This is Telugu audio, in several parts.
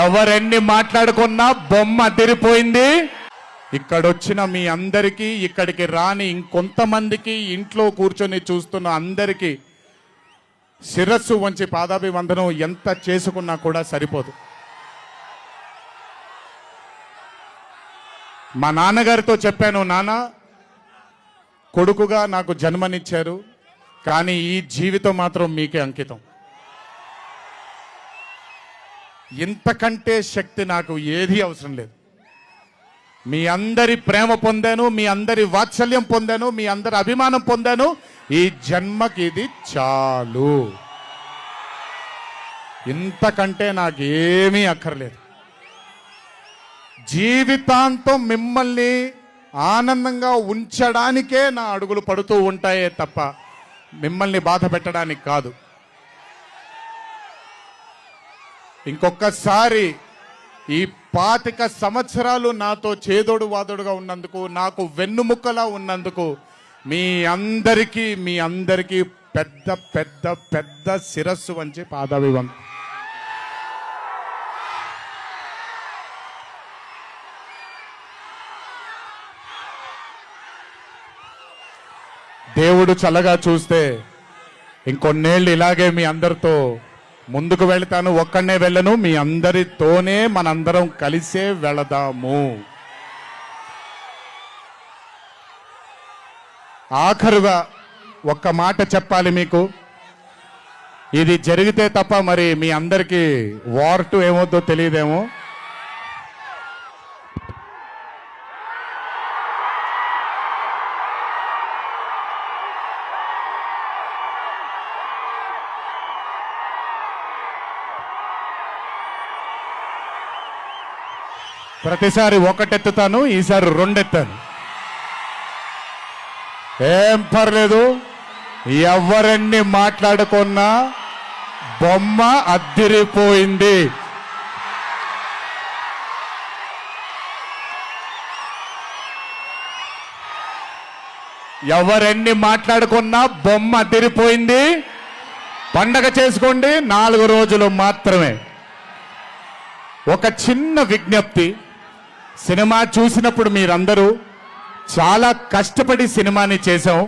ఎవరెన్ని మాట్లాడుకున్నా బొమ్మ అదిరిపోయింది. ఇక్కడొచ్చిన మీ అందరికీ, ఇక్కడికి రాని ఇంకొంతమందికి, ఇంట్లో కూర్చొని చూస్తున్న అందరికీ శిరస్సు వంచి పాదాభివందనం ఎంత చేసుకున్నా కూడా సరిపోదు. మా నాన్నగారితో చెప్పాను, నాన్న కొడుకుగా నాకు జన్మనిచ్చారు, కానీ ఈ జీవితం మాత్రం మీకే అంకితం. ఇంతకంటే శక్తి నాకు ఏది అవసరం లేదు. మీ అందరి ప్రేమ పొందాను, మీ అందరి వాత్సల్యం పొందాను, మీ అందరి అభిమానం పొందాను. ఈ జన్మకి ఇది చాలు. ఇంతకంటే నాకేమీ అక్కర్లేదు. జీవితాంతం మిమ్మల్ని ఆనందంగా ఉంచడానికే నా అడుగులు పడుతూ ఉంటాయే తప్ప మిమ్మల్ని బాధ పెట్టడానికి కాదు. ఇంకొకసారి ఈ 25 సంవత్సరాలు నాతో చేదోడు వాదోడుగా ఉన్నందుకు, నాకు వెన్నుముక్కలా ఉన్నందుకు మీ అందరికీ పెద్ద పెద్ద పెద్ద శిరస్సు వంచి పాదాభివందనం. దేవుడు చల్లగా చూస్తే ఇంకొన్నేళ్ళు ఇలాగే మీ అందరితో ముందుకు వెళ్తాను. ఒక్కడనే వెళ్ళను, మీ అందరితోనే మనందరం కలిసే వెళదాము. ఆఖరుగా ఒక్క మాట చెప్పాలి మీకు. ఇది జరిగితే తప్ప మరి మీ అందరికీ వార్ 2 ఏమవుద్దో తెలియదేమో. ప్రతిసారి ఒకటెత్తుతాను, ఈసారి 2 ఎత్తాను. ఏం పర్లేదు, ఎవరెన్ని మాట్లాడుకున్నా బొమ్మ అద్దిరిపోయింది. ఎవరెన్ని మాట్లాడుకున్నా బొమ్మ అద్దిరిపోయింది. పండగ చేసుకోండి, 4 రోజులు మాత్రమే. ఒక చిన్న విజ్ఞప్తి, సినిమా చూసినప్పుడు మీరందరూ చాలా కష్టపడి సినిమాని చేశాం.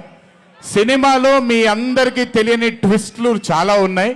సినిమాలో మీ అందరికీ తెలియని ట్విస్ట్లు చాలా ఉన్నాయి.